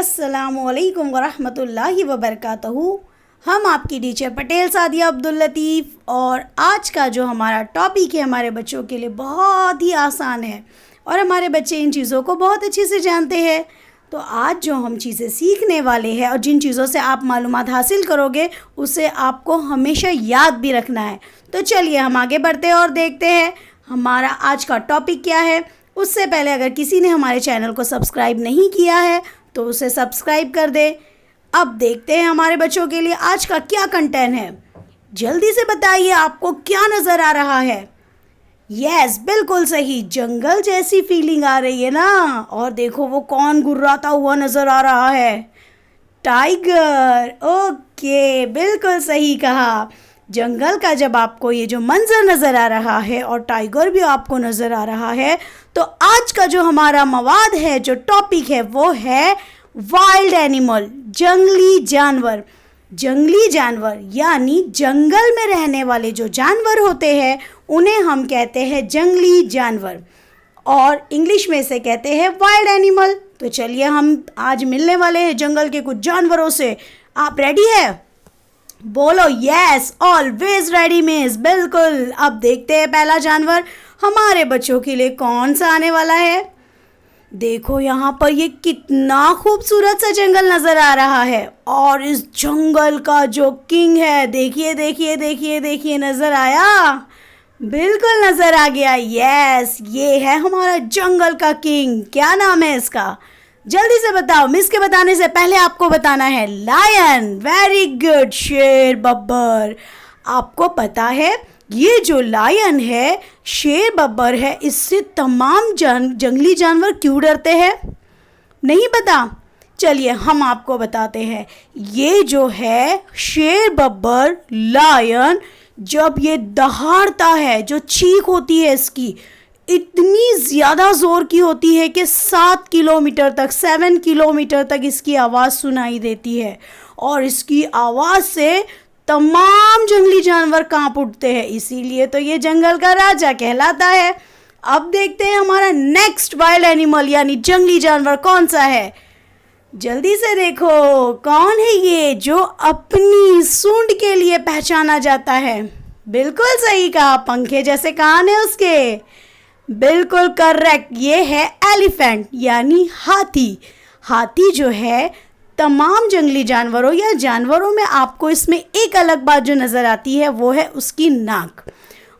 अस्सलामुअलैकुम वरहमतुल्लाहि वबरकातुहू। हम आपकी टीचर पटेल सादिया अब्दुल लतीफ़ और आज का जो हमारा टॉपिक है हमारे बच्चों के लिए बहुत ही आसान है और हमारे बच्चे इन चीज़ों को बहुत अच्छे से जानते हैं। तो आज जो हम चीज़ें सीखने वाले हैं और जिन चीज़ों से आप मालूमात हासिल करोगे उसे आपको हमेशा याद भी रखना है। तो चलिए हम आगे बढ़ते हैं और देखते हैं हमारा आज का टॉपिक क्या है। उससे पहले अगर किसी ने हमारे चैनल को सब्सक्राइब नहीं किया है तो उसे सब्सक्राइब कर दे। अब देखते हैं हमारे बच्चों के लिए आज का क्या कंटेंट है। जल्दी से बताइए आपको क्या नज़र आ रहा है। यस, बिल्कुल सही, जंगल जैसी फीलिंग आ रही है ना। और देखो वो कौन गुर्राता हुआ नज़र आ रहा है, टाइगर। ओके, बिल्कुल सही कहा। जंगल का जब आपको ये जो मंजर नज़र आ रहा है और टाइगर भी आपको नज़र आ रहा है तो आज का जो हमारा मवाद है, जो टॉपिक है वो है वाइल्ड एनिमल, जंगली जानवर। जंगली जानवर यानी जंगल में रहने वाले जो जानवर होते हैं उन्हें हम कहते हैं जंगली जानवर और इंग्लिश में से कहते हैं वाइल्ड एनिमल। तो चलिए हम आज मिलने वाले हैं जंगल के कुछ जानवरों से। आप रेडी है? बोलो यस, ऑलवेज रेडी मिस। बिल्कुल। अब देखते हैं पहला जानवर हमारे बच्चों के लिए कौन सा आने वाला है। देखो यहाँ पर ये कितना खूबसूरत सा जंगल नज़र आ रहा है और इस जंगल का जो किंग है, देखिए देखिए देखिए देखिए, नज़र आया? बिल्कुल नज़र आ गया। यस, ये है हमारा जंगल का किंग। क्या नाम है इसका? जल्दी से बताओ। मिस के बताने से पहले आपको बताना है। लायन। Very good. शेर बब्बर। आपको पता है ये जो लायन है, शेर बब्बर है, इससे तमाम जंगली जानवर क्यों डरते हैं? नहीं पता? चलिए हम आपको बताते हैं। ये जो है शेर बब्बर, लायन, जब ये दहाड़ता है, जो चीख होती है इसकी इतनी ज़्यादा ज़ोर की होती है कि 7 किलोमीटर तक, 7 किलोमीटर तक इसकी आवाज़ सुनाई देती है और इसकी आवाज़ से तमाम जंगली जानवर कांप उठते हैं। इसीलिए तो ये जंगल का राजा कहलाता है। अब देखते हैं हमारा नेक्स्ट वाइल्ड एनिमल यानी जंगली जानवर कौन सा है। जल्दी से देखो कौन है ये जो अपनी सूंड के लिए पहचाना जाता है। बिल्कुल सही कहा, पंखे जैसे कान है उसके। बिल्कुल करेक्ट, ये है एलिफेंट यानी हाथी। हाथी जो है तमाम जंगली जानवरों या जानवरों में आपको इसमें एक अलग बात जो नज़र आती है वो है उसकी नाक।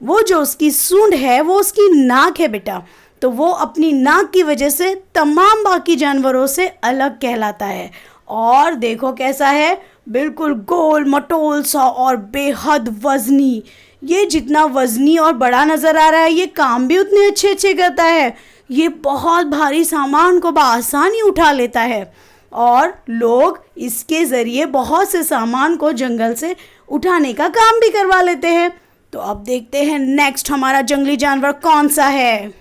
वो जो उसकी सूंड है वो उसकी नाक है बेटा। तो वो अपनी नाक की वजह से तमाम बाकी जानवरों से अलग कहलाता है। और देखो कैसा है, बिल्कुल गोल मटोल सा और बेहद वज़नी। ये जितना वज़नी और बड़ा नज़र आ रहा है ये काम भी उतने अच्छे अच्छे करता है। ये बहुत भारी सामान को बआसानी उठा लेता है और लोग इसके ज़रिए बहुत से सामान को जंगल से उठाने का काम भी करवा लेते हैं। तो अब देखते हैं नेक्स्ट हमारा जंगली जानवर कौन सा है।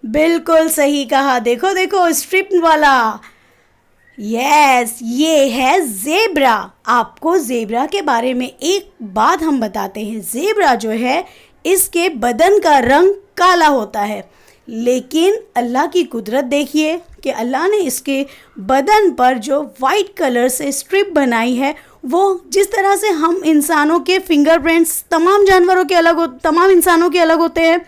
बिल्कुल सही कहा, देखो देखो स्ट्रिप वाला। यस, ये है ज़ेब्रा। आपको ज़ेब्रा के बारे में एक बात हम बताते हैं। ज़ेब्रा जो है इसके बदन का रंग काला होता है, लेकिन अल्लाह की कुदरत देखिए कि अल्लाह ने इसके बदन पर जो वाइट कलर से स्ट्रिप बनाई है वो जिस तरह से हम इंसानों के फिंगरप्रिंट्स तमाम जानवरों के अलग तमाम इंसानों के अलग होते हैं,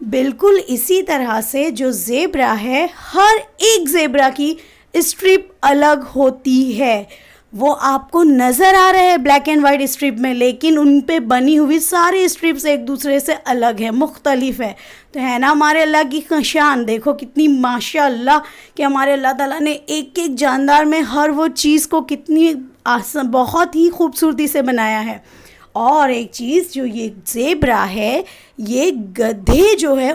बिल्कुल इसी तरह से जो ज़ेब्रा है हर एक ज़ेब्रा की स्ट्रिप अलग होती है। वो आपको नज़र आ रहे हैं ब्लैक एंड वाइट स्ट्रिप में, लेकिन उन पे बनी हुई सारी स्ट्रिप्स एक दूसरे से अलग है, मुख्तलिफ है। तो है ना हमारे अल्लाह की शान। देखो कितनी माशाअल्लाह कि हमारे अल्लाह ताला ने एक एक जानदार में हर वो चीज़ को कितनी बहुत ही खूबसूरती से बनाया है। और एक चीज़ जो ये ज़ेब्रा है, ये गधे जो है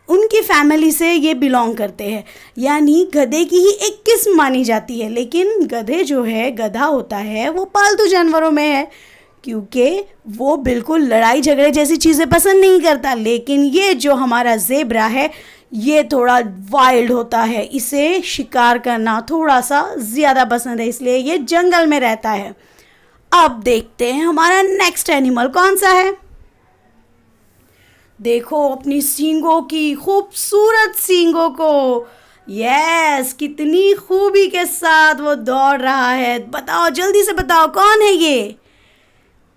उनकी फैमिली से ये बिलोंग करते हैं, यानी गधे की ही एक किस्म मानी जाती है। लेकिन गधे जो है, गधा होता है, वो पालतू जानवरों में है क्योंकि वो बिल्कुल लड़ाई झगड़े जैसी चीज़ें पसंद नहीं करता। लेकिन ये जो हमारा ज़ेब्रा है ये थोड़ा वाइल्ड होता है, इसे शिकार करना थोड़ा सा ज़्यादा पसंद है, इसलिए ये जंगल में रहता है। अब देखते हैं हमारा नेक्स्ट एनिमल कौन सा है। देखो अपनी सींगों की खूबसूरत सींगों को, यस, कितनी खूबी के साथ वो दौड़ रहा है। बताओ, जल्दी से बताओ, कौन है ये?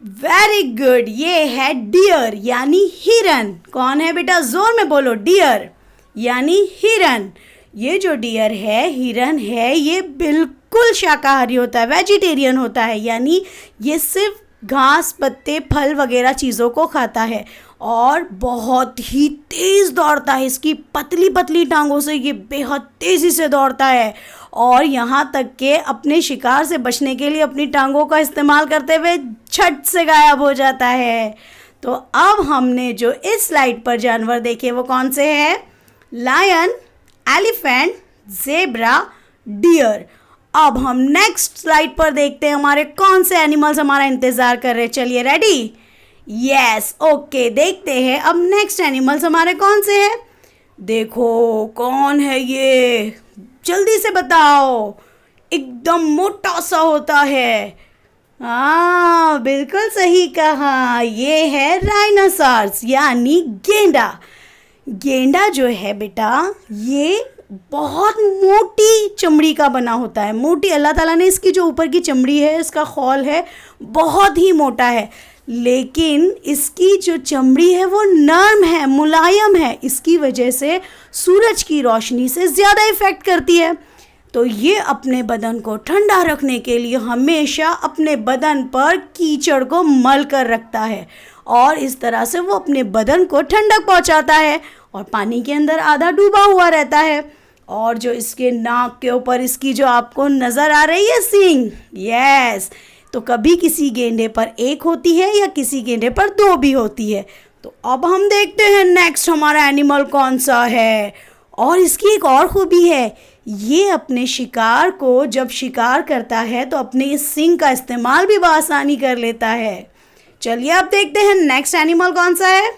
वेरी गुड, ये है डियर यानी हिरन। कौन है बेटा? जोर में बोलो, डियर यानी हिरन। ये जो डियर है, हिरन है, ये बिल्कुल शाकाहारी होता है, वेजिटेरियन होता है, यानी ये सिर्फ घास, पत्ते, फल वगैरह चीज़ों को खाता है और बहुत ही तेज़ दौड़ता है। इसकी पतली पतली टांगों से ये बेहद तेज़ी से दौड़ता है और यहाँ तक के अपने शिकार से बचने के लिए अपनी टांगों का इस्तेमाल करते हुए झट से गायब हो जाता है। तो अब हमने जो इस स्लाइड पर जानवर देखे वो कौन से हैं? Lion, elephant, zebra, deer. अब हम नेक्स्ट स्लाइड पर देखते हैं हमारे कौन से एनिमल्स हमारा इंतज़ार कर रहे हैं। चलिए, रेडी? यस, ओके, देखते हैं अब नेक्स्ट एनिमल्स हमारे कौन से हैं। देखो, कौन है ये? जल्दी से बताओ। एकदम मोटा सा होता है। हाँ, बिल्कुल सही कहा, ये है राइनोसॉर्स यानी गेंडा। गेंडा जो है बेटा, ये बहुत मोटी चमड़ी का बना होता है। मोटी, अल्लाह ताला ने इसकी जो ऊपर की चमड़ी है, इसका खौल है, बहुत ही मोटा है, लेकिन इसकी जो चमड़ी है वो नर्म है, मुलायम है। इसकी वजह से सूरज की रोशनी से ज़्यादा इफ़ेक्ट करती है। तो ये अपने बदन को ठंडा रखने के लिए हमेशा अपने बदन पर कीचड़ को मल कर रखता है और इस तरह से वो अपने बदन को ठंडक पहुंचाता है और पानी के अंदर आधा डूबा हुआ रहता है। और जो इसके नाक के ऊपर इसकी जो आपको नज़र आ रही है सींग, यस, तो कभी किसी गेंडे पर एक होती है या किसी गेंडे पर दो भी होती है। तो अब हम देखते हैं नेक्स्ट हमारा एनिमल कौन सा है। और इसकी एक और खूबी है, ये अपने शिकार को जब शिकार करता है तो अपने इस सींग का इस्तेमाल भी बआसानी कर लेता है। चलिए अब देखते हैं नेक्स्ट एनिमल कौन सा है।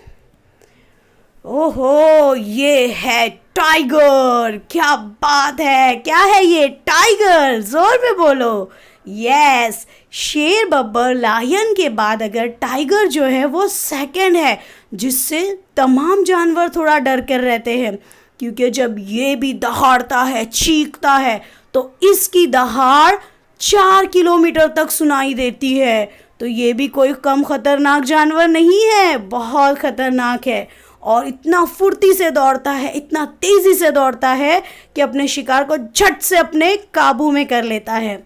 ओहो, ये है टाइगर। क्या बात है, क्या है ये? टाइगर, जोर में बोलो। यस, शेर, बब्बर, लायन के बाद अगर टाइगर जो है वो सेकंड है, जिससे तमाम जानवर थोड़ा डर कर रहते हैं, क्योंकि जब ये भी दहाड़ता है, चीखता है, तो इसकी दहाड़ 4 किलोमीटर तक सुनाई देती है। तो ये भी कोई कम खतरनाक जानवर नहीं है, बहुत खतरनाक है और इतना फुर्ती से दौड़ता है, इतना तेज़ी से दौड़ता है कि अपने शिकार को झट से अपने काबू में कर लेता है।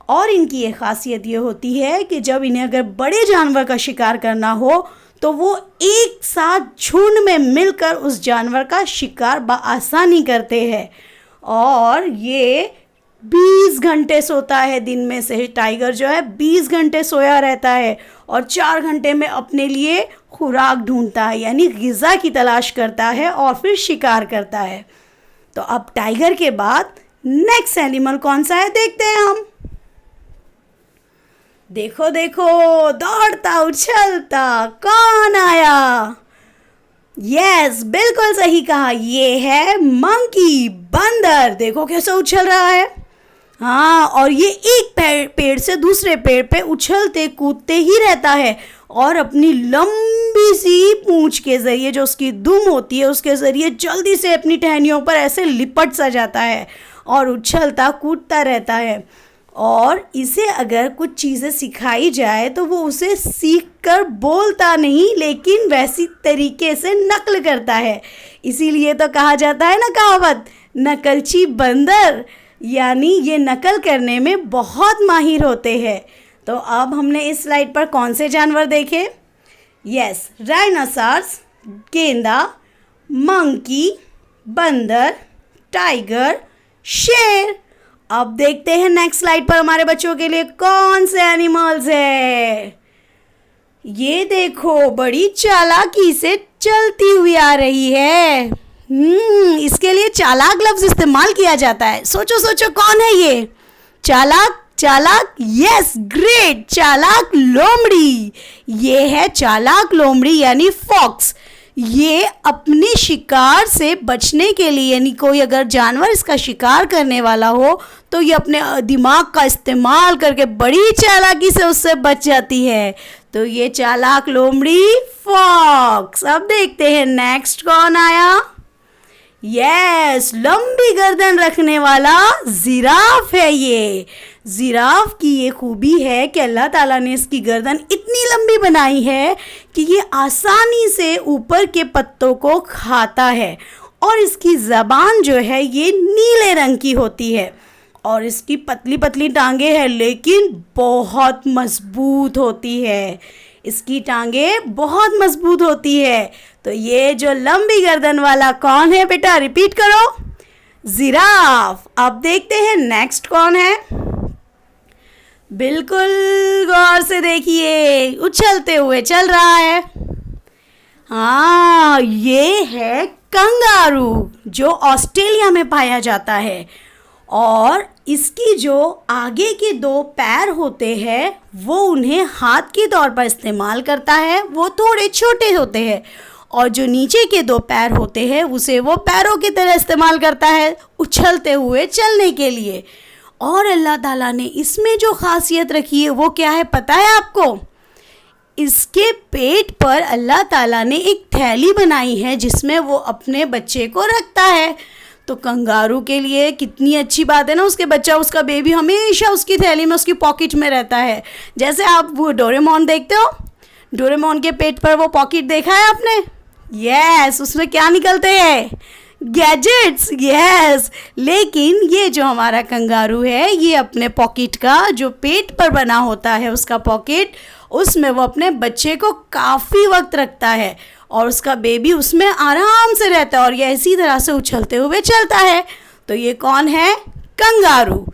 और इनकी ये खासियत ये होती है कि जब इन्हें अगर बड़े जानवर का शिकार करना हो तो वो एक साथ झुंड में मिलकर उस जानवर का शिकार बआसानी करते हैं। और ये 20 घंटे सोता है दिन में से। टाइगर जो है 20 घंटे सोया रहता है और 4 घंटे में अपने लिए खुराक ढूंढता है, यानी ग़िज़ा की तलाश करता है और फिर शिकार करता है। तो अब टाइगर के बाद नेक्स्ट एनिमल कौन सा है देखते हैं हम। देखो देखो, दौड़ता उछलता कौन आया? यस, बिल्कुल सही कहा, ये है मंकी, बंदर। देखो कैसे उछल रहा है। हाँ, और ये एक पेड़ से दूसरे पेड़ पे उछलते कूदते ही रहता है और अपनी लंबी सी पूंछ के ज़रिए, जो उसकी दुम होती है, उसके ज़रिए जल्दी से अपनी टहनियों पर ऐसे लिपट सा जाता है और उछलता कूदता रहता है। और इसे अगर कुछ चीज़ें सिखाई जाए तो वो उसे सीख कर बोलता नहीं, लेकिन वैसी तरीके से नकल करता है। इसीलिए तो कहा जाता है ना कहावत, नकलची बंदर, यानी ये नकल करने में बहुत माहिर होते हैं। तो अब हमने इस स्लाइड पर कौन से जानवर देखे? यस, राइनोसॉर्स, गेंदा, मंकी, बंदर, टाइगर, शेर। अब देखते हैं नेक्स्ट स्लाइड पर हमारे बच्चों के लिए कौन से एनिमल्स है। ये देखो, बड़ी चालाकी से चलती हुई आ रही है। इसके लिए चालाक लफ्ज इस्तेमाल किया जाता है। सोचो सोचो, कौन है ये? चालाक, चालाक, यस, ग्रेट, चालाक लोमड़ी। ये है चालाक लोमड़ी यानी फॉक्स। ये अपने शिकार से बचने के लिए, यानी कोई अगर जानवर इसका शिकार करने वाला हो तो ये अपने दिमाग का इस्तेमाल करके बड़ी चालाकी से उससे बच जाती है। तो ये चालाक लोमड़ी फॉक्स। अब देखते हैं नेक्स्ट कौन आया। यस, लंबी गर्दन रखने वाला जिराफ है ये। जिराफ की ये खूबी है कि अल्लाह ताला ने इसकी गर्दन इतनी लंबी बनाई है कि ये आसानी से ऊपर के पत्तों को खाता है और इसकी ज़बान जो है ये नीले रंग की होती है और इसकी पतली पतली टांगे हैं लेकिन बहुत मजबूत होती है। इसकी टांगें बहुत मजबूत होती है। तो ये जो लंबी गर्दन वाला कौन है बेटा, रिपीट करो, जिराफ। अब देखते हैं नेक्स्ट कौन है। बिल्कुल गौर से देखिए, उछलते हुए चल रहा है। हाँ, ये है कंगारू जो ऑस्ट्रेलिया में पाया जाता है और इसकी जो आगे के 2 पैर होते हैं वो उन्हें हाथ के तौर पर इस्तेमाल करता है, वो थोड़े छोटे होते हैं, और जो नीचे के 2 पैर होते हैं उसे वो पैरों की तरह इस्तेमाल करता है उछलते हुए चलने के लिए। और अल्लाह ताला ने इसमें जो खासियत रखी है वो क्या है पता है आपको? इसके पेट पर अल्लाह ताला ने एक थैली बनाई है जिसमें वो अपने बच्चे को रखता है। तो कंगारू के लिए कितनी अच्छी बात है ना, उसके बच्चा, उसका बेबी हमेशा उसकी थैली में, उसकी पॉकेट में रहता है। जैसे आप वो डोरेमोन देखते हो, डोरेमोन के पेट पर वो पॉकेट देखा है आपने? यस, उसमें क्या निकलते हैं? गैजेट्स। यस, लेकिन ये जो हमारा कंगारू है ये अपने पॉकेट का जो पेट पर बना होता है उसका पॉकेट, उसमें वो अपने बच्चे को काफ़ी वक्त रखता है और उसका बेबी उसमें आराम से रहता है और ये इसी तरह से उछलते हुए चलता है। तो ये कौन है? कंगारू।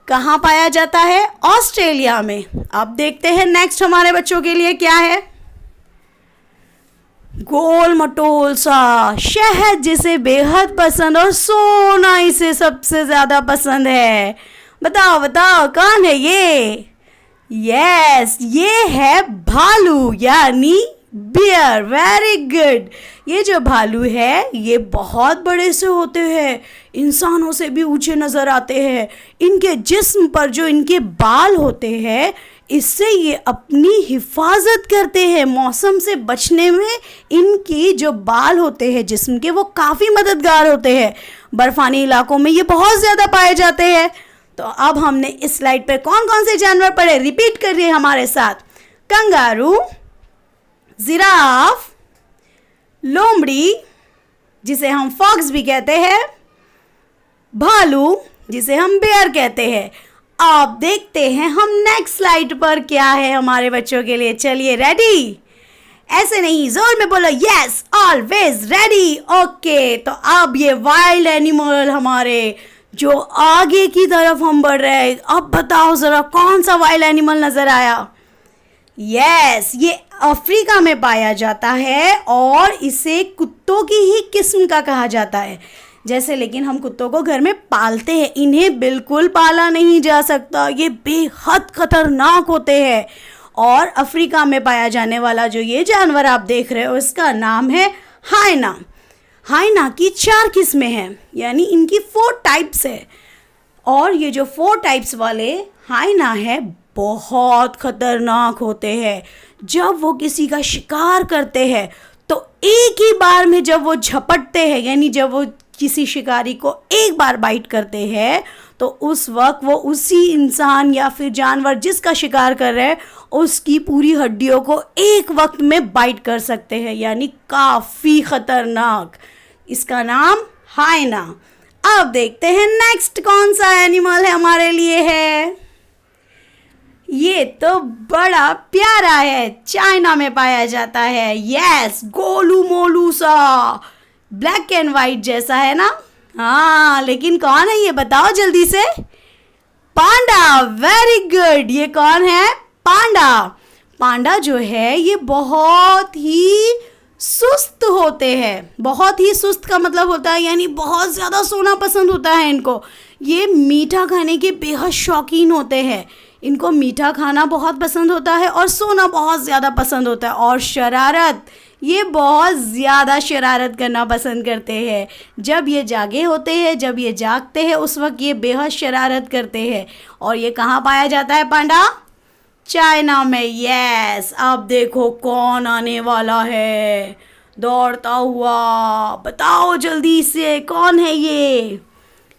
कहाँ पाया जाता है? ऑस्ट्रेलिया में। अब देखते हैं नेक्स्ट हमारे बच्चों के लिए क्या है। गोल मटोल सा शहद जिसे बेहद पसंद और सोना इसे सबसे ज़्यादा पसंद है। बताओ बताओ कौन है ये? यस, ये है भालू यानी बियर। Very good. ये जो भालू है ये बहुत बड़े से होते हैं, इंसानों से भी ऊंचे नज़र आते हैं। इनके जिस्म पर जो इनके बाल होते हैं इससे ये अपनी हिफाजत करते हैं, मौसम से बचने में इनकी जो बाल होते हैं जिस्म के वो काफ़ी मददगार होते हैं। बर्फानी इलाकों में ये बहुत ज़्यादा पाए जाते हैं। तो अब हमने इस स्लाइड पर कौन कौन से जानवर पढ़े, रिपीट करिए हमारे साथ। कंगारू, जिराफ, लोमड़ी जिसे हम फॉक्स भी कहते हैं, भालू जिसे हम बेयर कहते हैं। अब देखते हैं हम नेक्स्ट स्लाइड पर क्या है हमारे बच्चों के लिए। चलिए, रेडी? ऐसे नहीं, जोर में बोलो, यस, ऑलवेज रेडी। ओके, तो अब ये वाइल्ड एनिमल हमारे जो आगे की तरफ हम बढ़ रहे हैं। अब बताओ ज़रा कौन सा वाइल्ड एनिमल नज़र आया? यस, ये अफ्रीका में पाया जाता है और इसे कुत्तों की ही किस्म का कहा जाता है। जैसे लेकिन हम कुत्तों को घर में पालते हैं, इन्हें बिल्कुल पाला नहीं जा सकता, ये बेहद खतरनाक होते हैं। और अफ्रीका में पाया जाने वाला जो ये जानवर आप देख रहे हो इसका नाम है हाइना। हाइना की 4 किस्में हैं, यानी इनकी 4 टाइप्स है। और ये जो 4 टाइप्स वाले हाइना है बहुत खतरनाक होते हैं। जब वो किसी का शिकार करते हैं तो एक ही बार में जब वो झपटते हैं, यानी जब वो किसी शिकारी को एक बार बाइट करते हैं तो उस वक्त वो उसी इंसान या फिर जानवर जिसका शिकार कर रहे हैं उसकी पूरी हड्डियों को एक वक्त में बाइट कर सकते हैं, यानी काफ़ी खतरनाक। इसका नाम हाइना। अब देखते हैं नेक्स्ट कौन सा एनिमल है हमारे लिए है। ये तो बड़ा प्यारा है, चाइना में पाया जाता है। यस, गोलू मोलू सा, ब्लैक एंड वाइट जैसा है ना। हाँ, लेकिन कौन है ये बताओ जल्दी से? पांडा। Very good. ये कौन है? पांडा। पांडा जो है ये बहुत ही सुस्त होते हैं। बहुत ही सुस्त का मतलब होता है यानी बहुत ज़्यादा सोना पसंद होता है इनको। ये मीठा खाने के बेहद शौकीन होते हैं। इनको मीठा खाना बहुत पसंद होता है और सोना बहुत ज़्यादा पसंद होता है। और शरारत, ये बहुत ज़्यादा शरारत करना पसंद करते हैं। जब ये जागे होते हैं, जब ये जागते हैं उस वक्त ये बेहद शरारत करते हैं। और ये कहाँ पाया जाता है पांडा? चाइना में। यस, अब देखो कौन आने वाला है। दौड़ता हुआ। बताओ जल्दी से कौन है ये?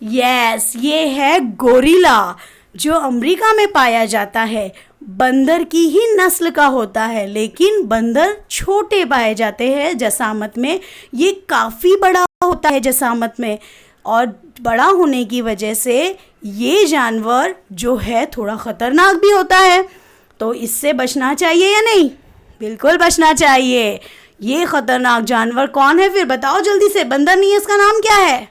यस, ये है गोरिल्ला, जो अमेरिका में पाया जाता है। बंदर की ही नस्ल का होता है, लेकिन बंदर छोटे पाए जाते हैं जसामत में। ये काफ़ी बड़ा होता है जसामत में, और बड़ा होने की वजह से ये जानवर जो है थोड़ा ख़तरनाक भी होता है। तो इससे बचना चाहिए या नहीं? बिल्कुल बचना चाहिए। ये ख़तरनाक जानवर कौन है फिर? बताओ जल्दी से। बंदर नहीं है, इसका नाम क्या है?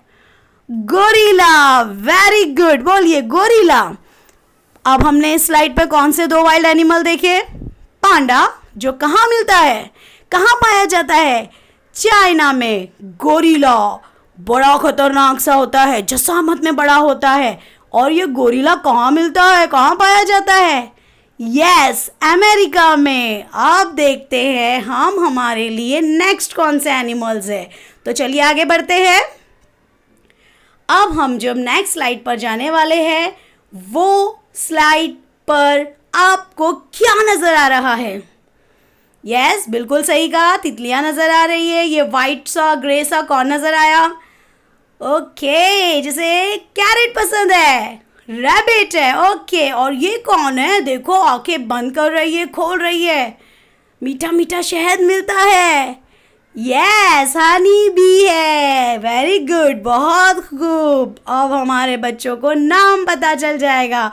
गोरिल्ला। वेरी गुड, बोलिए गोरिल्ला। अब हमने इस स्लाइड पे कौन से 2 वाइल्ड एनिमल देखे? पांडा, जो कहाँ मिलता है, कहाँ पाया जाता है? चाइना में। गोरिल्ला बड़ा खतरनाक सा होता है, जसामत में बड़ा होता है। और ये गोरिल्ला कहाँ मिलता है, कहाँ पाया जाता है? यस, अमेरिका में। अब देखते हैं हम हमारे लिए नेक्स्ट कौन से एनिमल्स है। तो चलिए आगे बढ़ते हैं। अब हम जब नेक्स्ट स्लाइड पर जाने वाले हैं, वो स्लाइड पर आपको क्या नज़र आ रहा है? यस, बिल्कुल सही कहा, तितलियाँ नज़र आ रही है। ये वाइट सा ग्रे सा कौन नज़र आया? ओके, जिसे कैरेट पसंद है, रैबिट है। ओके, और ये कौन है? देखो आंखें बंद कर रही है, खोल रही है। मीठा मीठा शहद मिलता है। यस, हनी बी है। वेरी गुड, बहुत खूब। अब हमारे बच्चों को नाम पता चल जाएगा।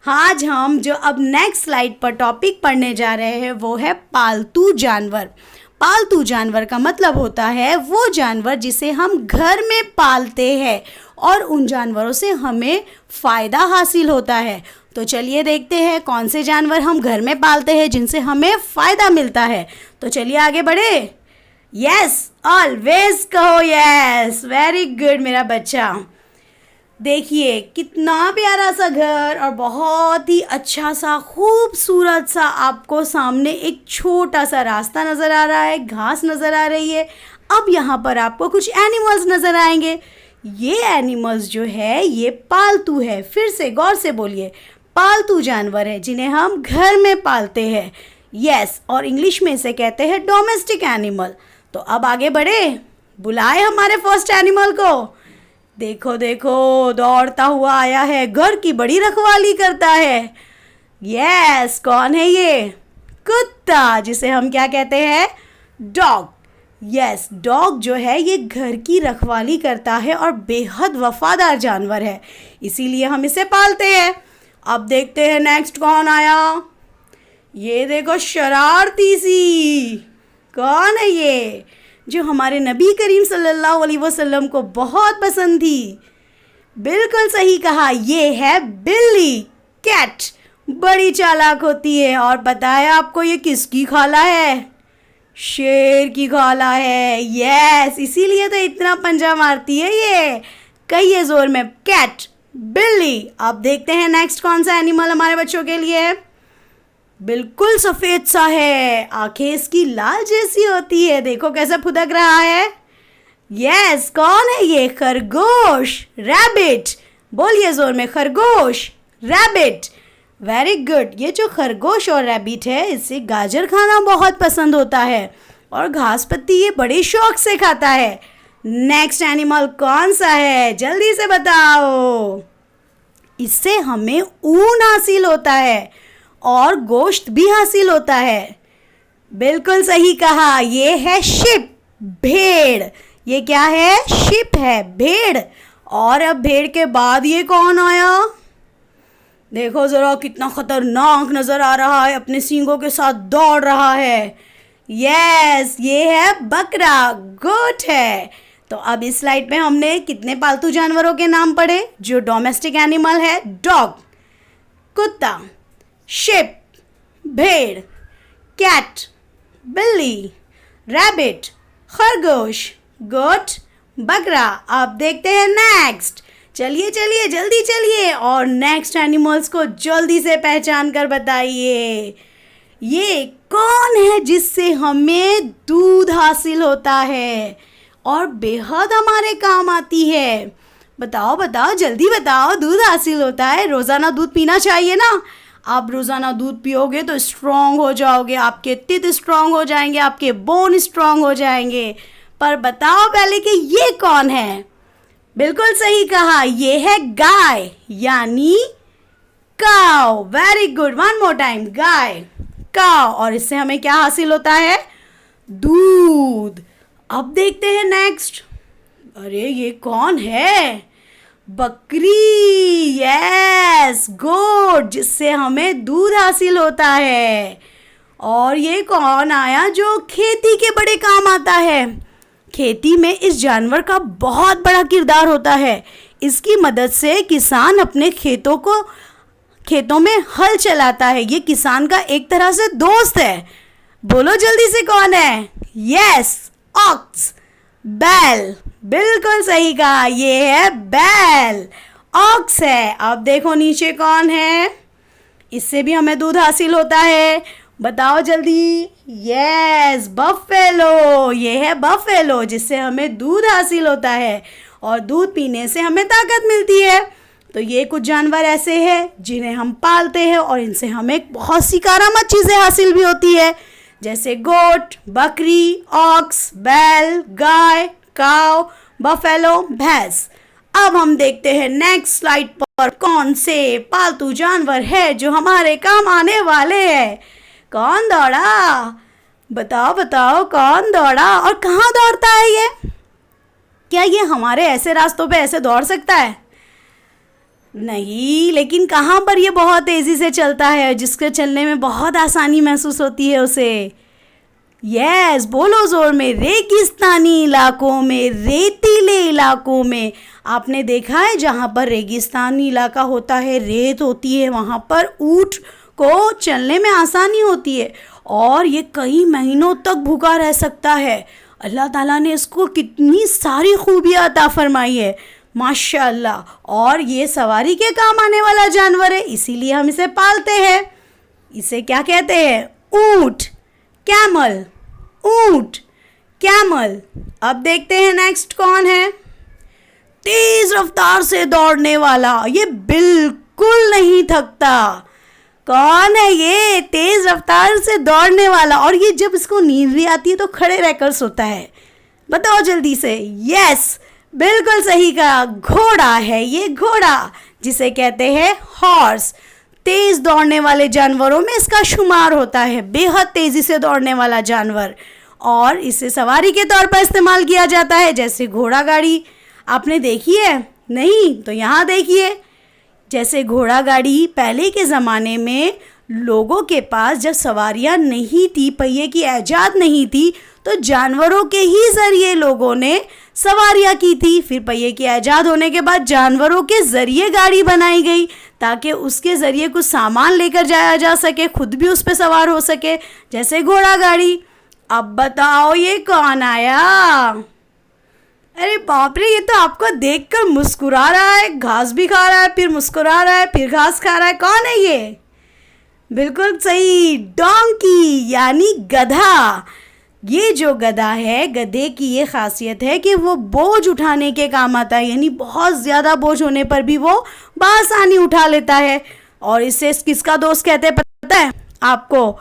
आज हम जो अब नेक्स्ट स्लाइड पर टॉपिक पढ़ने जा रहे हैं वो है पालतू जानवर। पालतू जानवर का मतलब होता है वो जानवर जिसे हम घर में पालते हैं और उन जानवरों से हमें फ़ायदा हासिल होता है। तो चलिए देखते हैं कौन से जानवर हम घर में पालते हैं जिनसे हमें फ़ायदा मिलता है। तो चलिए आगे बढ़े। यस, ऑलवेज कहो यस। वेरी गुड मेरा बच्चा। देखिए कितना प्यारा सा घर और बहुत ही अच्छा सा खूबसूरत सा आपको सामने एक छोटा सा रास्ता नज़र आ रहा है, घास नज़र आ रही है। अब यहाँ पर आपको कुछ एनिमल्स नज़र आएंगे। ये एनिमल्स जो है ये पालतू है। फिर से गौर से बोलिए, पालतू जानवर है जिन्हें हम घर में पालते हैं। यस, और इंग्लिश में इसे कहते हैं डोमेस्टिक एनिमल। तो अब आगे बढ़े, बुलाए हमारे फर्स्ट एनिमल को। देखो देखो, दौड़ता हुआ आया है, घर की बड़ी रखवाली करता है। यस, कौन है ये? कुत्ता, जिसे हम क्या कहते हैं? डॉग। यस, डॉग जो है ये घर की रखवाली करता है और बेहद वफादार जानवर है, इसीलिए हम इसे पालते हैं। अब देखते हैं नेक्स्ट कौन आया। ये देखो शरारती सी, कौन है ये? जो हमारे नबी करीम सल्लल्लाहु अलैहि वसल्लम को बहुत पसंद थी। बिल्कुल सही कहा, ये है बिल्ली, कैट। बड़ी चालाक होती है और पता है आपको ये किसकी खाला है? शेर की खाला है। यस, इसीलिए तो इतना पंजा मारती है ये। कहिए जोर में, कैट, बिल्ली। अब देखते हैं नेक्स्ट कौन सा एनिमल हमारे बच्चों के लिए है। बिल्कुल सफ़ेद सा है, आंखें इसकी लाल जैसी होती है, देखो कैसा फुदक रहा है। यस, कौन है ये? खरगोश, रैबिट। बोलिए जोर में, खरगोश, रैबिट। Very good. ये जो खरगोश और रैबिट है इसे गाजर खाना बहुत पसंद होता है और घास पत्ती ये बड़े शौक से खाता है। नेक्स्ट एनिमल कौन सा है? जल्दी से बताओ। इससे हमें ऊन हासिल होता है और गोश्त भी हासिल होता है। बिल्कुल सही कहा, ये है शिप, भेड़। ये क्या है? शिप है, भेड़। और अब भेड़ के बाद ये कौन आया? देखो ज़रा कितना खतरनाक नज़र आ रहा है, अपने सींगों के साथ दौड़ रहा है। यस, ये है बकरा, गोट है। तो अब इस स्लाइड पे हमने कितने पालतू जानवरों के नाम पढ़े जो डोमेस्टिक एनिमल है? डॉग, कुत्ता, शिप, भेड़, कैट, बिल्ली, रैबिट, खरगोश, गोट, बकरा। अब देखते हैं नेक्स्ट। चलिए चलिए जल्दी चलिए और नेक्स्ट एनिमल्स को जल्दी से पहचान कर बताइए। ये कौन है जिससे हमें दूध हासिल होता है और बेहद हमारे काम आती है? बताओ बताओ, जल्दी बताओ। दूध हासिल होता है, रोज़ाना दूध पीना चाहिए ना। आप रोज़ाना दूध पियोगे तो स्ट्रॉन्ग हो जाओगे, आपके टीथ स्ट्रॉन्ग हो जाएंगे, आपके बोन स्ट्रॉन्ग हो जाएंगे। पर बताओ पहले कि ये कौन है? बिल्कुल सही कहा, ये है गाय यानी cow. Very good, one more time, गाय, काव। और इससे हमें क्या हासिल होता है? दूध। अब देखते हैं नेक्स्ट। अरे ये कौन है? बकरी, यस, गोट, जिससे हमें दूध हासिल होता है। और ये कौन आया जो खेती के बड़े काम आता है? खेती में इस जानवर का बहुत बड़ा किरदार होता है। इसकी मदद से किसान अपने खेतों में हल चलाता है। ये किसान का एक तरह से दोस्त है। बोलो जल्दी से कौन है? यस, ऑक्स, बैल। बिल्कुल सही कहा, ये है बैल, ऑक्स है। अब देखो नीचे कौन है? इससे भी हमें दूध हासिल होता है। बताओ जल्दी। यस, बफेलो, ये है बफेलो, जिससे हमें दूध हासिल होता है और दूध पीने से हमें ताकत मिलती है। तो ये कुछ जानवर ऐसे हैं जिन्हें हम पालते हैं और इनसे हमें बहुत सी करामत चीज़ें हासिल भी होती है, जैसे गोट, बकरी, ऑक्स, बैल, गाय, काव, बफेलो, भैंस। अब हम देखते हैं नेक्स्ट स्लाइड पर कौन से पालतू जानवर है जो हमारे काम आने वाले हैं। कौन दौड़ा? बताओ बताओ, कौन दौड़ा और कहाँ दौड़ता है ये? क्या ये हमारे ऐसे रास्तों पे ऐसे दौड़ सकता है? नहीं, लेकिन कहाँ पर ये बहुत तेज़ी से चलता है, जिसके चलने में बहुत आसानी महसूस होती है उसे? यस, बोलो जोर में, रेगिस्तानी इलाकों में, रेतीले इलाकों में। आपने देखा है जहाँ पर रेगिस्तानी इलाका होता है, रेत होती है, वहाँ पर ऊँट को चलने में आसानी होती है और ये कई महीनों तक भूखा रह सकता है। अल्लाह ताला ने इसको कितनी सारी खूबियाँ अता फरमाई है, माशाअल्लाह। और ये सवारी के काम आने वाला जानवर है, इसीलिए हम इसे पालते हैं। इसे क्या कहते हैं? ऊँट, कैमल, ऊँट, कैमल। अब देखते हैं नेक्स्ट कौन है? तेज रफ्तार से दौड़ने वाला, ये बिल्कुल नहीं थकता। कौन है ये? तेज रफ्तार से दौड़ने वाला, और ये जब इसको नींद भी आती है तो खड़े रहकर सोता है। बताओ जल्दी से। यस, बिल्कुल सही कहा, घोड़ा है ये, घोड़ा, जिसे कहते हैं हॉर्स। तेज दौड़ने वाले जानवरों में इसका शुमार होता है, बेहद तेजी से दौड़ने वाला जानवर, और इसे सवारी के तौर पर इस्तेमाल किया जाता है, जैसे घोड़ा गाड़ी। आपने देखी है? नहीं तो यहाँ देखिए। जैसे घोड़ा गाड़ी पहले के ज़माने में लोगों के पास जब सवारियाँ नहीं थी, पहिए की ऐजाद नहीं थी, तो जानवरों के ही ज़रिए लोगों ने सवारियाँ की थी। फिर पहिए की ऐजाद होने के बाद जानवरों के ज़रिए गाड़ी बनाई गई, ताकि उसके ज़रिए कुछ सामान लेकर जाया जा सके, खुद भी उस पर सवार हो सके, जैसे घोड़ा गाड़ी। अब बताओ ये कौन आया? अरे बाप रे, ये तो आपको देखकर मुस्कुरा रहा है, घास भी खा रहा है, फिर मुस्कुरा रहा है, फिर घास खा रहा है। कौन है ये? बिल्कुल सही, डोंकी यानी गधा। ये जो गधा है, गधे की ये खासियत है कि वो बोझ उठाने के काम आता है, यानी बहुत ज़्यादा बोझ होने पर भी वो बआसानी उठा लेता है। और इससे किसका दोस्त कहते हैं पता है आपको?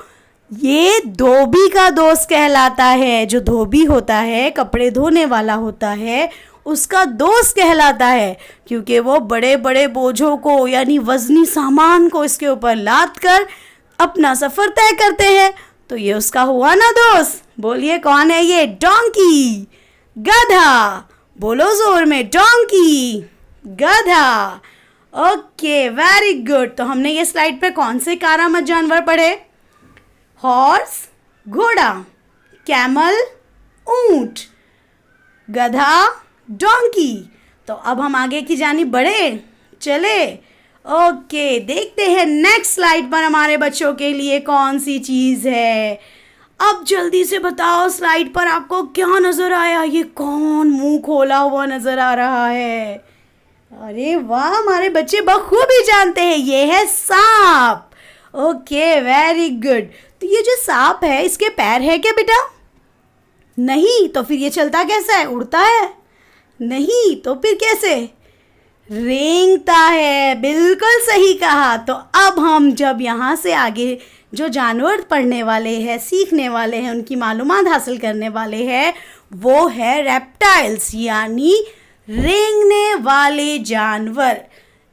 ये धोबी का दोस्त कहलाता है। जो धोबी होता है, कपड़े धोने वाला होता है, उसका दोस्त कहलाता है, क्योंकि वो बड़े बड़े बोझों को यानी वजनी सामान को इसके ऊपर लाद कर अपना सफ़र तय करते हैं। तो ये उसका हुआ ना दोस्त। बोलिए कौन है ये? डोंकी, गधा। बोलो जोर में, डोंकी, गधा। Okay, very good. तो हमने ये स्लाइड पे कौन से कारामद जानवर पढ़े? हॉर्स, घोड़ा, कैमल, ऊंट, गधा, डोंकी। तो अब हम आगे की जानिब बढ़े, चले। ओके, देखते हैं नेक्स्ट स्लाइड पर हमारे बच्चों के लिए कौन सी चीज़ है। अब जल्दी से बताओ, स्लाइड पर आपको क्या नज़र आया? ये कौन मुंह खोला हुआ नज़र आ रहा है? अरे वाह, हमारे बच्चे बखूबी जानते हैं, ये है सांप। Okay, very good. तो ये जो सांप है, इसके पैर है क्या बेटा? नहीं, तो फिर ये चलता कैसा है? उड़ता है? नहीं, तो फिर कैसे? रेंगता है, बिल्कुल सही कहा। तो अब हम जब यहाँ से आगे जो जानवर पढ़ने वाले हैं, सीखने वाले हैं, उनकी मालूमात हासिल करने वाले हैं, वो है रेप्टाइल्स, यानी रेंगने वाले जानवर,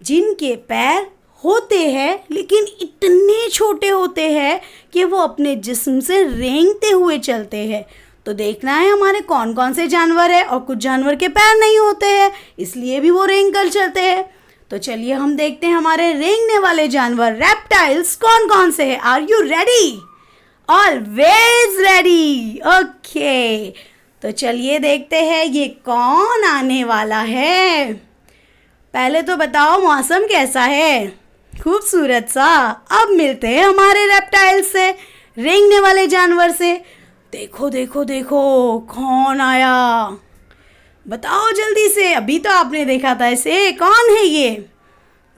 जिनके पैर होते हैं लेकिन इतने छोटे होते हैं कि वो अपने जिस्म से रेंगते हुए चलते हैं। तो देखना है हमारे कौन कौन से जानवर हैं, और कुछ जानवर के पैर नहीं होते हैं, इसलिए भी वो रेंग कर चलते हैं। तो चलिए हम देखते हैं हमारे रेंगने वाले जानवर रेप्टाइल्स कौन कौन से हैं। Are you ready? Always ready. Okay, तो चलिए देखते हैं ये कौन आने वाला है। पहले तो बताओ मौसम कैसा है? खूबसूरत सा। अब मिलते हैं हमारे रेप्टाइल से, रेंगने वाले जानवर से। देखो देखो देखो कौन आया, बताओ जल्दी से। अभी तो आपने देखा था इसे। कौन है ये?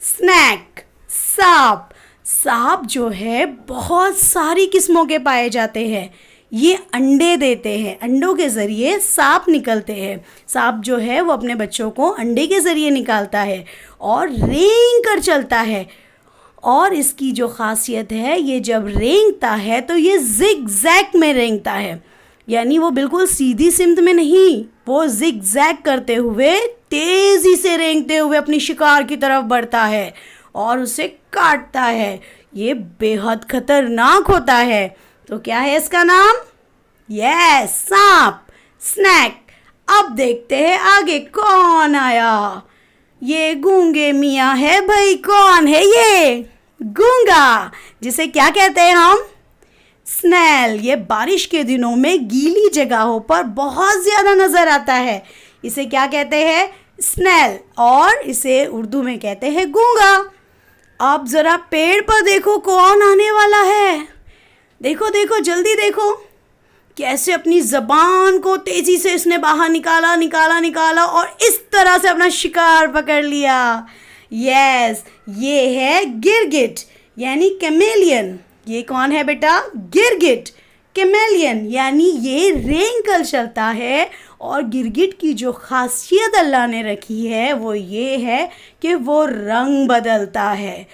स्नेक, सांप। सांप जो है बहुत सारी किस्मों के पाए जाते हैं। ये अंडे देते हैं, अंडों के ज़रिए सांप निकलते हैं। सांप जो है वो अपने बच्चों को अंडे के ज़रिए निकालता है और रेंग कर चलता है। और इसकी जो खासियत है, ये जब रेंगता है तो ये जिग जैग में रेंगता है, यानी वो बिल्कुल सीधी सिमत में नहीं, वो जिग जैग करते हुए तेज़ी से रेंगते हुए अपनी शिकार की तरफ बढ़ता है और उसे काटता है। ये बेहद खतरनाक होता है। तो क्या है इसका नाम? यस, सांप, स्नेक। अब देखते हैं आगे कौन आया। ये गूंगे मियाँ है भाई। कौन है ये? गूंगा, जिसे क्या कहते हैं हम? स्नेल। ये बारिश के दिनों में गीली जगहों पर बहुत ज़्यादा नज़र आता है। इसे क्या कहते हैं? स्नेल, और इसे उर्दू में कहते हैं गूंगा। अब ज़रा पेड़ पर देखो कौन आने वाला है। देखो देखो जल्दी देखो, कैसे अपनी ज़बान को तेज़ी से इसने बाहर निकाला निकाला निकाला और इस तरह से अपना शिकार पकड़ लिया। यस, ये है गिरगिट, यानी कैमेलियन। ये कौन है बेटा? गिरगिट, कैमेलियन, यानी ये रेंग कर चलता है। और गिरगिट की जो खासियत अल्लाह ने रखी है वो ये है कि वो रंग बदलता है।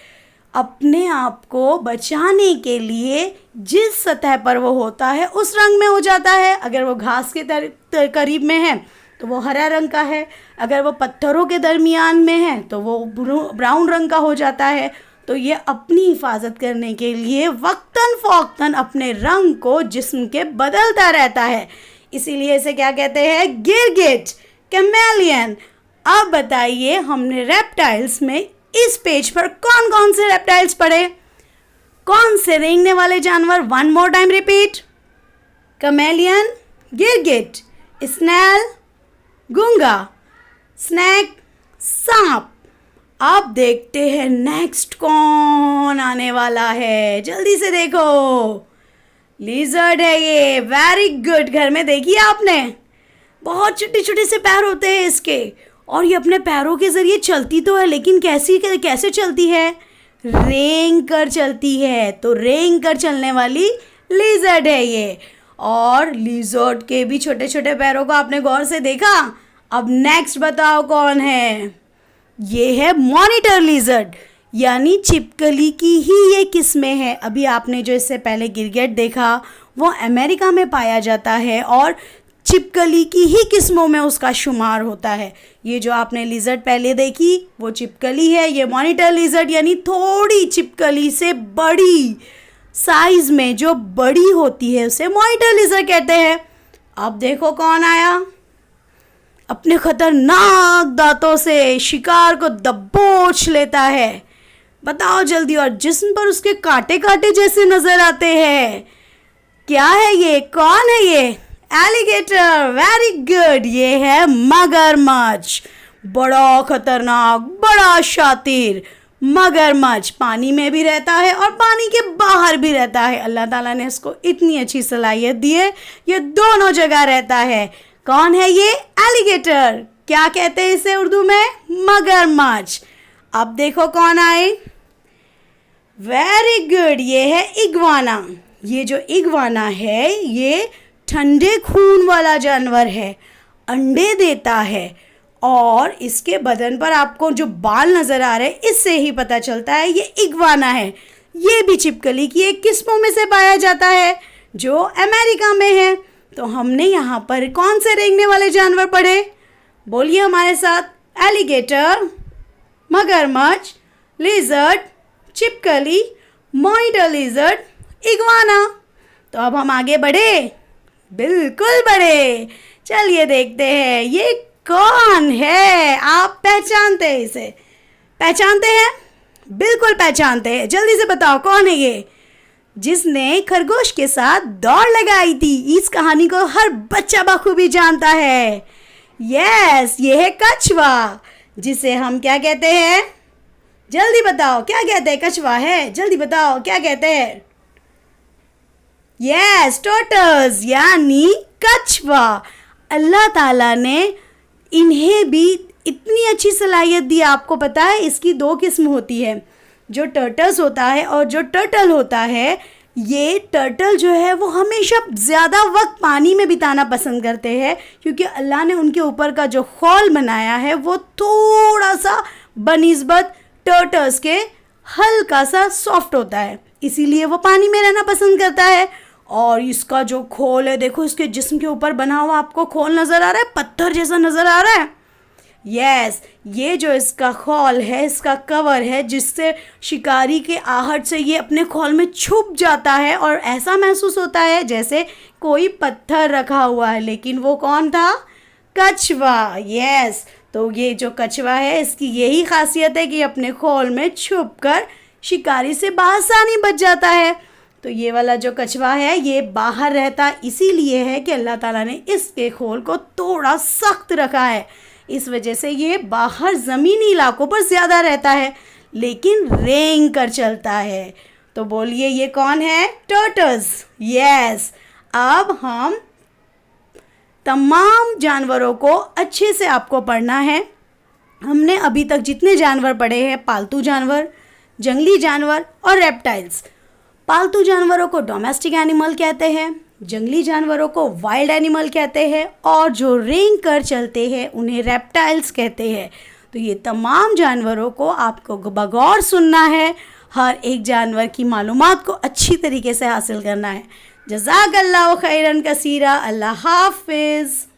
अपने आप को बचाने के लिए जिस सतह पर वो होता है उस रंग में हो जाता है। अगर वो घास के करीब में है तो वो हरा रंग का है, अगर वो पत्थरों के दरमियान में है तो वो ब्राउन रंग का हो जाता है। तो ये अपनी हिफाजत करने के लिए वक्तन फ़ौक्तन अपने रंग को जिस्म के बदलता रहता है, इसीलिए इसे क्या कहते हैं? गिरगिट, कैमेलियन। अब बताइए, हमने रेप्टाइल्स में इस पेज पर कौन कौन से रेप्टाइल्स पढ़े? कौन से रेंगने वाले जानवर? One more time repeat. Chameleon, गिरगिट, स्नेल, गूंगा, स्नेक, सांप। अब देखते हैं नेक्स्ट कौन आने वाला है। जल्दी से देखो, लिजर्ड है ये। Very good. घर में देखी आपने? बहुत छोटे छोटे से पैर होते हैं इसके, और ये अपने पैरों के ज़रिए चलती तो है, लेकिन कैसे चलती है? रेंग कर चलती है। तो रेंग कर चलने वाली लिजर्ड है ये। और लिजर्ड के भी छोटे छोटे पैरों को आपने गौर से देखा। अब नेक्स्ट बताओ कौन है? ये है मॉनिटर लिजर्ड, यानी छिपकली की ही ये किस्में हैं। अभी आपने जो इससे पहले गिरगिट देखा वो अमेरिका में पाया जाता है और छिपकली की ही किस्मों में उसका शुमार होता है। ये जो आपने लिजर्ड पहले देखी वो छिपकली है। ये मॉनिटर लिजर्ड, यानी थोड़ी छिपकली से बड़ी साइज में जो बड़ी होती है उसे मॉनिटर लिजर्ड कहते हैं। अब देखो कौन आया। अपने खतरनाक दांतों से शिकार को दबोच लेता है। बताओ जल्दी। और जिस्म पर उसके कांटे कांटे जैसे नजर आते हैं। क्या है ये? कौन है ये? एलिगेटर। Very good. ये है मगरमच्छ। बड़ा खतरनाक, बड़ा शातिर मगरमच्छ। पानी में भी रहता है और पानी के बाहर भी रहता है। अल्लाह ताला ने इसको इतनी अच्छी सलाहियत दी है, ये दोनों जगह रहता है। कौन है ये? एलिगेटर। क्या कहते हैं इसे उर्दू में? मगरमच्छ। अब देखो कौन आए। Very good. ये है इग्वाना। ये जो इग्वाना है ये ठंडे खून वाला जानवर है, अंडे देता है और इसके बदन पर आपको जो बाल नज़र आ रहे हैं इससे ही पता चलता है ये इग्वाना है। ये भी छिपकली की एक किस्मों में से पाया जाता है जो अमेरिका में है। तो हमने यहाँ पर कौन से रेंगने वाले जानवर पढ़े? बोलिए हमारे साथ। एलिगेटर, मगरमच्छ, लिजर्ड, छिपकली, मॉनिटर लिजर्ड, इग्वाना। तो अब हम आगे बढ़े? बिल्कुल बढ़े। चलिए देखते हैं ये कौन है। आप पहचानते हैं इसे? पहचानते हैं? बिल्कुल पहचानते हैं। जल्दी से बताओ कौन है ये जिसने खरगोश के साथ दौड़ लगाई थी। इस कहानी को हर बच्चा बखूबी जानता है। यस, ये है कछुआ, जिसे हम क्या कहते हैं? जल्दी बताओ क्या कहते हैं? कछुआ है, जल्दी बताओ क्या कहते हैं? यस, टर्टल्स यानी कछुआ। अल्लाह ताला ने इन्हें भी इतनी अच्छी सलाहियत दी। आपको पता है इसकी 2 किस्म होती है, जो टर्टल्स होता है और जो टर्टल होता है। ये टर्टल जो है वो हमेशा ज़्यादा वक्त पानी में बिताना पसंद करते हैं, क्योंकि अल्लाह ने उनके ऊपर का जो खौल बनाया है वो थोड़ा सा बनिस्बत टर्टल्स के हल्का सा सॉफ्ट होता है, इसीलिए वो पानी में रहना पसंद करता है। और इसका जो खोल है, देखो इसके जिस्म के ऊपर बना हुआ आपको खोल नज़र आ रहा है, पत्थर जैसा नज़र आ रहा है। यस, ये जो इसका खोल है, इसका कवर है, जिससे शिकारी के आहट से ये अपने खोल में छुप जाता है और ऐसा महसूस होता है जैसे कोई पत्थर रखा हुआ है। लेकिन वो कौन था? कछुआ। यस, तो ये जो कछुआ है इसकी यही खासियत है कि अपने खोल में छुपकर शिकारी से बआसानी बच जाता है। तो ये वाला जो कछुआ है ये बाहर रहता इसीलिए है कि अल्लाह ताला ने इसके खोल को थोड़ा सख्त रखा है। इस वजह से ये बाहर ज़मीनी इलाकों पर ज़्यादा रहता है, लेकिन रेंग कर चलता है। तो बोलिए ये कौन है? टर्टल्स। यस, अब हम तमाम जानवरों को अच्छे से आपको पढ़ना है। हमने अभी तक जितने जानवर पढ़े हैं, पालतू जानवर, जंगली जानवर और रेप्टाइल्स। पालतू जानवरों को डोमेस्टिक एनिमल कहते हैं, जंगली जानवरों को वाइल्ड एनिमल कहते हैं, और जो रेंग कर चलते हैं उन्हें रेप्टाइल्स कहते हैं। तो ये तमाम जानवरों को आपको बगौर सुनना है, हर एक जानवर की मालूमात को अच्छी तरीके से हासिल करना है। जज़ाकल्लाहु खैरन कसीरा। अल्लाह हाफ़िज़।